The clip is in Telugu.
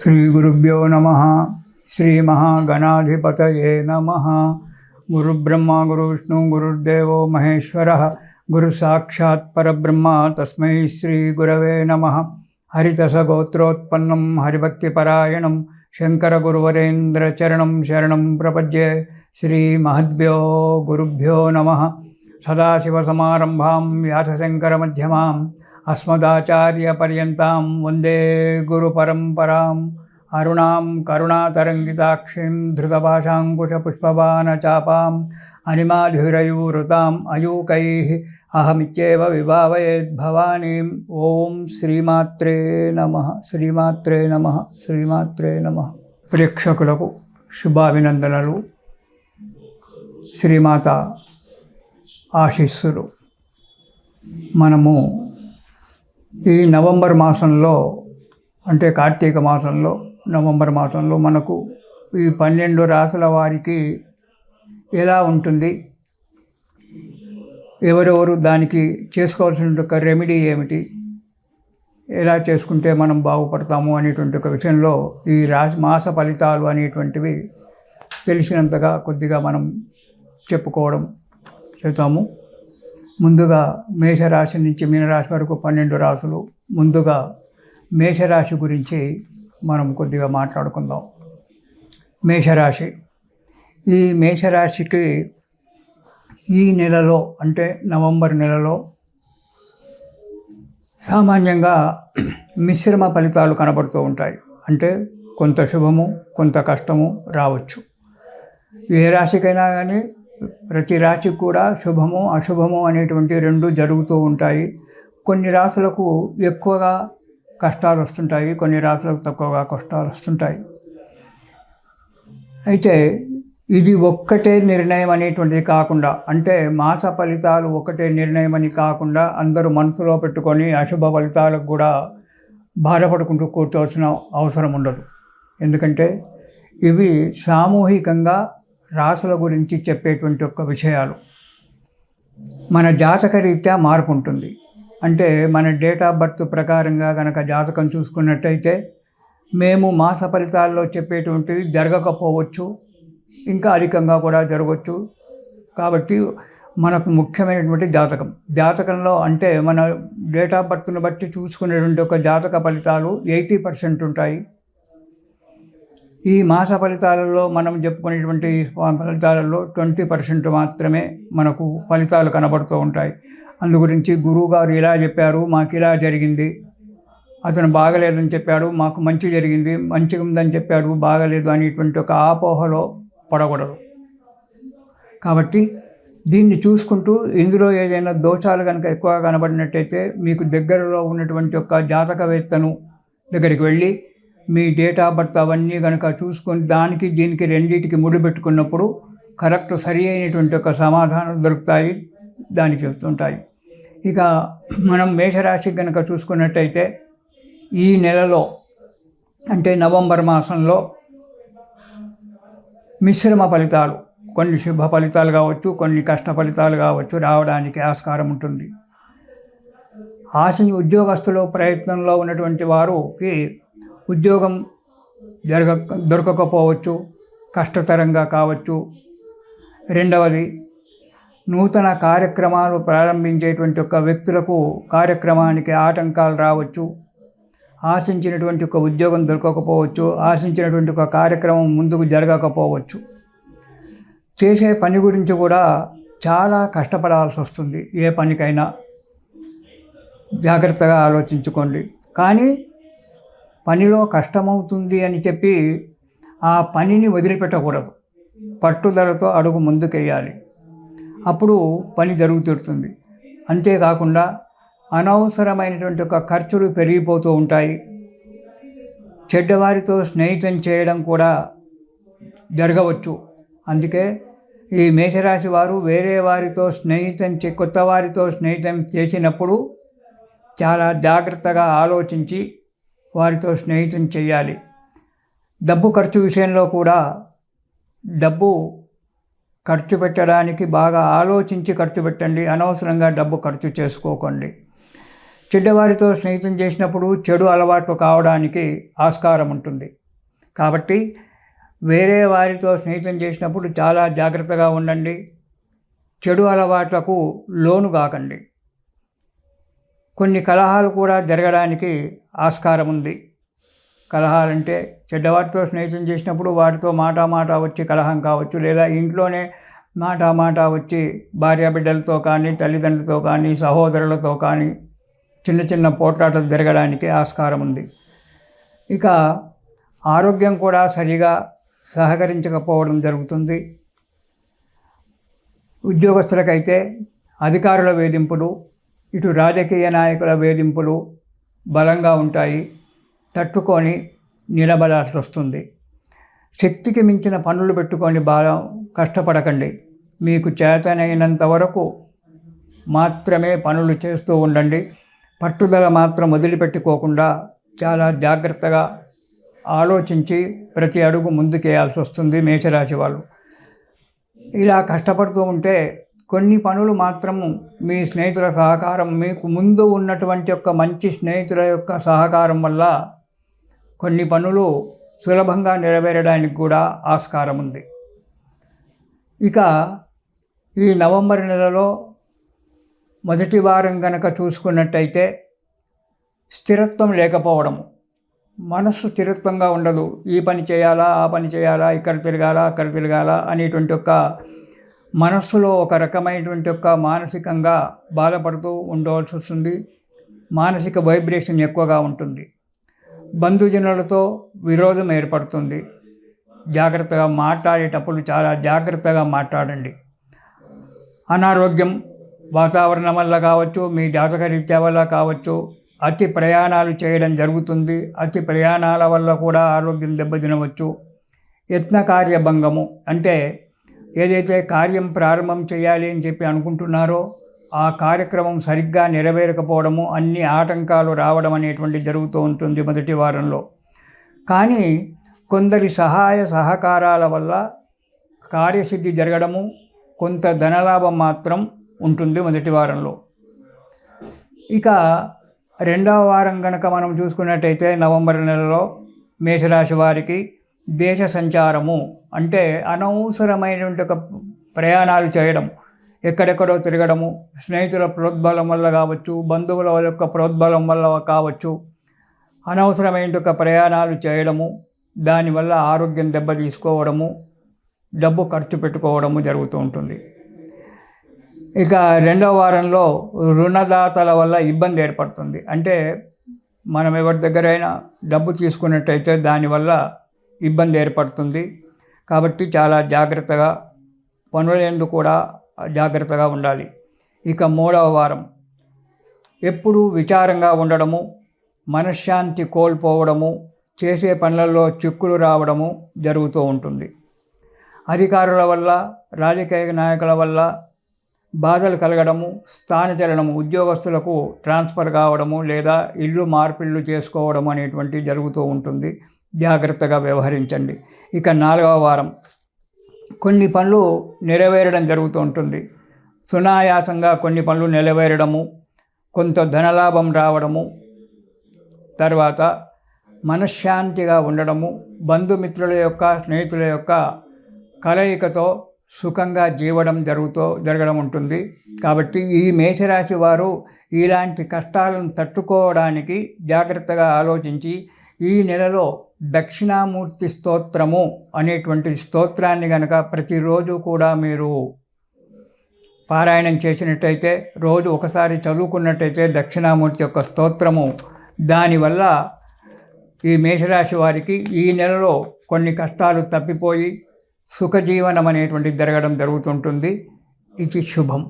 श्रीगुरुभ्यो नमः। श्रीमहागणाधिपतये नमः। गुरुब्रह्मा गुरुविष्णु गुरुर्देवो महेश्वरः गुरुसाक्षात् परब्रह्म तस्मै श्रीगुरवे नमः। हरितसगोत्रोत्पन्नं हरिभक्तिपरायणं शङ्करगुरुवरेन्द्रचरणं शरणं प्रपद्ये। श्रीमहद्भ्यो गुरुभ्यो नमः। सदाशिवसमारम्भां व्यासशङ्करमध्यमाम् अस्मदाचार्यपर्यन्तां वन्दे गुरुपरम्पराम्। अरुणां करुणातरङ्गिताक्षीं धृतपाशाङ्कुशपुष्पबाणचापाम् अनिमाधुरयूरुताम् अयूकैः अहमित्येव विभावयेद्भवानीम्। ॐ श्रीमात्रे नमः। श्रीमात्रे नमः। श्रीमात्रे नमः। ప్రేక్షకులకు శుభాభినందనలు, శ్రీమాత ఆశీస్సులు. మనము ఈ నవంబర్ మాసంలో, అంటే కార్తీక మాసంలో, నవంబర్ మాసంలో మనకు ఈ 12 రాసుల వారికి ఎలా ఉంటుంది, ఎవరెవరు దానికి చేసుకోవాల్సిన ఒక రెమెడీ ఏమిటి, ఎలా చేసుకుంటే మనం బాగుపడతాము అనేటువంటి ఒక విషయంలో ఈ మాస ఫలితాలు అనేటువంటివి తెలిసినంతగా కొద్దిగా మనం చెప్పుకోవడం చేద్దాము. ముందుగా మేషరాశి నుంచి మీనరాశి వరకు 12 రాశులు. ముందుగా మేషరాశి గురించి మనం కొద్దిగా మాట్లాడుకుందాం. మేషరాశి, ఈ మేషరాశికి ఈ నెలలో, అంటే నవంబర్ నెలలో సామాన్యంగా మిశ్రమ ఫలితాలు కనబడుతూ ఉంటాయి. అంటే కొంత శుభము కొంత కష్టము రావచ్చు. ఏ రాశికైనా కానీ ప్రతి రాశికి కూడా శుభము అశుభము అనేటువంటి రెండు జరుగుతూ ఉంటాయి. కొన్ని రాశులకు ఎక్కువగా కష్టాలు వస్తుంటాయి, కొన్ని రాశులకు తక్కువగా కష్టాలు వస్తుంటాయి. అయితే ఇది ఒక్కటే నిర్ణయం అనేటువంటిది కాకుండా, అంటే మాస ఫలితాలు ఒకటే నిర్ణయం అని కాకుండా అందరూ మనసులో పెట్టుకొని అశుభ ఫలితాలకు కూడా బాధపడుకుంటూ కూర్చోవలసిన అవసరం ఉండదు. ఎందుకంటే ఇవి సామూహికంగా రాసుల గురించి చెప్పేటువంటి ఒక్క విషయాలు. మన జాతక రీత్యా మార్పు ఉంటుంది. అంటే మన డేట్ ఆఫ్ బర్త్ ప్రకారంగా కనుక జాతకం చూసుకున్నట్టయితే మేము మాస ఫలితాల్లో చెప్పేటువంటివి జరగకపోవచ్చు, ఇంకా అధికంగా కూడా జరగవచ్చు. కాబట్టి మనకు ముఖ్యమైనటువంటి జాతకంలో, అంటే మన డేట్ ఆఫ్ బర్త్ను బట్టి చూసుకునేటువంటి ఒక జాతక ఫలితాలు 80% ఉంటాయి. ఈ మాస ఫలితాలలో మనం చెప్పుకునేటువంటి ఫలితాలలో 20% మాత్రమే మనకు ఫలితాలు కనబడుతూ ఉంటాయి. అందు గురించి గురువుగారు ఇలా చెప్పారు, మాకు ఇలా జరిగింది, అతను బాగలేదని చెప్పాడు, మాకు మంచి జరిగింది, మంచిగా ఉందని చెప్పాడు, బాగలేదు అనేటువంటి ఒక ఆపోహలో పడకూడదు. కాబట్టి దీన్ని చూసుకుంటూ ఇందులో ఏదైనా దోషాలు కనుక ఎక్కువగా కనబడినట్టయితే మీకు దగ్గరలో ఉన్నటువంటి ఒక జాతకవేత్తను దగ్గరికి వెళ్ళి మీ డేట్ ఆఫ్ బర్త్ అవన్నీ కనుక చూసుకొని దానికి దీనికి రెండింటికి ముడిపెట్టుకున్నప్పుడు కరెక్ట్ సరి అయినటువంటి ఒక సమాధానం దొరుకుతాయి, దానికి చెప్తుంటాయి. ఇక మనం మేషరాశికి కనుక చూసుకున్నట్టయితే ఈ నెలలో, అంటే నవంబర్ మాసంలో మిశ్రమ ఫలితాలు, కొన్ని శుభ ఫలితాలు కావచ్చు, కొన్ని కష్ట ఫలితాలు కావచ్చు రావడానికి ఆస్కారం ఉంటుంది. ఉద్యోగస్తులు ప్రయత్నంలో ఉన్నటువంటి వారికి ఉద్యోగం దొరకకపోవచ్చు, కష్టతరంగా కావచ్చు. రెండవది, నూతన కార్యక్రమాలు ప్రారంభించేటువంటి ఒక వ్యక్తులకు కార్యక్రమానికి ఆటంకాలు రావచ్చు. ఆశించినటువంటి ఒక ఉద్యోగం దొరకకపోవచ్చు, ఆశించినటువంటి ఒక కార్యక్రమం ముందుకు జరగకపోవచ్చు. చేసే పని గురించి కూడా చాలా కష్టపడాల్సి వస్తుంది. ఏ పనికైనా జాగ్రత్తగా ఆలోచించుకోండి. కానీ పనిలో కష్టమవుతుంది అని చెప్పి ఆ పనిని వదిలిపెట్టకూడదు. పట్టుదలతో అడుగు ముందుకెయ్యాలి, అప్పుడు పని జరుగుతుంటుంది. అంతేకాకుండా అనవసరమైనటువంటి ఒక ఖర్చులు పెరిగిపోతూ ఉంటాయి. చెడ్డవారితో స్నేహితం చేయడం కూడా జరగవచ్చు. అందుకే ఈ మేషరాశి వారు వేరే వారితో కొత్త వారితో స్నేహితం చేసినప్పుడు చాలా జాగ్రత్తగా ఆలోచించి వారితో స్నేహితం చేయాలి. డబ్బు ఖర్చు విషయంలో కూడా డబ్బు ఖర్చు పెట్టడానికి బాగా ఆలోచించి ఖర్చు పెట్టండి. అనవసరంగా డబ్బు ఖర్చు చేసుకోకండి. చెడ్డవారితో స్నేహితం చేసినప్పుడు చెడు అలవాట్లు కావడానికి ఆస్కారం ఉంటుంది. కాబట్టి వేరే వారితో స్నేహితం చేసినప్పుడు చాలా జాగ్రత్తగా ఉండండి. చెడు అలవాట్లకు లోను కాకండి. కొన్ని కలహాలు కూడా జరగడానికి ఆస్కారం ఉంది. కలహాలంటే చెడ్డవారితో స్నేహితం చేసినప్పుడు వాటితో మాట వచ్చి కలహం కావచ్చు, లేదా ఇంట్లోనే మాట వచ్చి భార్యాబిడ్డలతో కానీ, తల్లిదండ్రులతో కానీ, సహోదరులతో కానీ చిన్న పోట్లాటలు జరగడానికి ఆస్కారం ఉంది. ఇక ఆరోగ్యం కూడా సరిగా సహకరించకపోవడం జరుగుతుంది. ఉద్యోగస్తులకైతే అధికారుల వేధింపులు, ఇటు రాజకీయ నాయకుల వేధింపులు బలంగా ఉంటాయి. తట్టుకొని నిలబడాల్సి వస్తుంది. శక్తికి మించిన పనులు పెట్టుకొని బాగా కష్టపడకండి. మీకు చేతనైనంత వరకు మాత్రమే పనులు చేస్తూ ఉండండి. పట్టుదల మాత్రం వదిలిపెట్టుకోకుండా చాలా జాగ్రత్తగా ఆలోచించి ప్రతి అడుగు ముందుకేయాల్సి వస్తుంది మేషరాశి వాళ్ళు. ఇలా కష్టపడుతూ ఉంటే కొన్ని పనులు మాత్రము మీ స్నేహితుల సహకారం, మీకు ముందు ఉన్నటువంటి యొక్క మంచి స్నేహితుల యొక్క సహకారం వల్ల కొన్ని పనులు సులభంగా నెరవేరడానికి కూడా ఆస్కారం ఉంది. ఇక ఈ నవంబర్ నెలలో మొదటి వారం కనుక చూసుకున్నట్టయితే స్థిరత్వం లేకపోవడము, మనస్సు స్థిరత్వంగా ఉండదు. ఈ పని చేయాలా, ఆ పని చేయాలా, ఇక్కడ తిరగాలా, అక్కడ తిరగాలా అనేటువంటి ఒక మనస్సులో ఒక రకమైనటువంటి యొక్క మానసికంగా బాధపడుతూ ఉండవలసి వస్తుంది. మానసిక వైబ్రేషన్ ఎక్కువగా ఉంటుంది. బంధుజనులతో విరోధం ఏర్పడుతుంది. జాగ్రత్తగా మాట్లాడేటప్పుడు చాలా జాగ్రత్తగా మాట్లాడండి. అనారోగ్యం వాతావరణం వల్ల కావచ్చు, మీ జాతక రీత్యా వల్ల కావచ్చు, అతి ప్రయాణాలు చేయడం జరుగుతుంది. అతి ప్రయాణాల వల్ల కూడా ఆరోగ్యం దెబ్బతినవచ్చు. యత్నకార్యభంగము అంటే ఏదైతే కార్యం ప్రారంభం చేయాలి అని చెప్పి అనుకుంటున్నారో ఆ కార్యక్రమం సరిగ్గా నెరవేరకపోవడము, అన్ని ఆటంకాలు రావడం అనేటువంటి జరుగుతూ ఉంటుంది మొదటి వారంలో. కానీ కొందరి సహాయ సహకారాల వల్ల కార్యసిద్ధి జరగడము, కొంత ధనలాభం మాత్రం ఉంటుంది మొదటి వారంలో. ఇక రెండవ వారం కనుక మనం చూసుకున్నట్టయితే నవంబర్ నెలలో మేషరాశి వారికి దేశ సంచారము అంటే అనవసరమైనటువంటి ఒక ప్రయాణాలు చేయడం, ఎక్కడెక్కడో తిరగడము, స్నేహితుల ప్రోద్బలం వల్ల కావచ్చు, బంధువుల యొక్క ప్రోద్బలం వల్ల కావచ్చు, అనవసరమైన ఒక ప్రయాణాలు చేయడము, దానివల్ల ఆరోగ్యం దెబ్బ తీసుకోవడము, డబ్బు ఖర్చు పెట్టుకోవడము జరుగుతూ ఉంటుంది. ఇక రెండవ వారంలో రుణదాతల వల్ల ఇబ్బంది ఏర్పడుతుంది. అంటే మనం ఎవరి దగ్గరైనా డబ్బు తీసుకున్నట్టయితే దానివల్ల ఇబ్బంది ఏర్పడుతుంది. కాబట్టి చాలా జాగ్రత్తగా పనులందు కూడా జాగ్రత్తగా ఉండాలి. ఇక మూడవ వారం ఎప్పుడూ విచారంగా ఉండడము, మనశ్శాంతి కోల్పోవడము, చేసే పనులలో చిక్కులు రావడము జరుగుతూ ఉంటుంది. అధికారుల వల్ల, రాజకీయ నాయకుల వల్ల బాధలు కలగడము, స్థానచలనము, ఉద్యోగస్తులకు ట్రాన్స్ఫర్ కావడము లేదా ఇల్లు మార్పిళ్ళు చేసుకోవడం అనేటువంటివి జరుగుతూ ఉంటుంది. జాగ్రత్తగా వ్యవహరించండి. ఇక నాలుగవ వారం కొన్ని పనులు నెరవేరడం జరుగుతూ ఉంటుంది. సునాయాసంగా కొన్ని పనులు నెరవేరడము, కొంత ధనలాభం రావడము, తర్వాత మనశ్శాంతిగా ఉండడము, బంధుమిత్రుల యొక్క, స్నేహితుల యొక్క కలయికతో సుఖంగా జరగడం ఉంటుంది. కాబట్టి ఈ మేషరాశి వారు ఇలాంటి కష్టాలను తట్టుకోవడానికి జాగ్రత్తగా ఆలోచించి ఈ నెలలో దక్షిణామూర్తి స్తోత్రము అనేటువంటి స్తోత్రాన్ని కనుక ప్రతిరోజు కూడా మీరు పారాయణం చేసినట్టయితే, రోజు ఒకసారి చదువుకున్నట్టయితే దక్షిణామూర్తి యొక్క స్తోత్రము, దానివల్ల ఈ మేషరాశి వారికి ఈ నెలలో కొన్ని కష్టాలు తప్పిపోయి సుఖజీవనం అనేటువంటిది జరగడం జరుగుతుంటుంది. ఇది శుభం.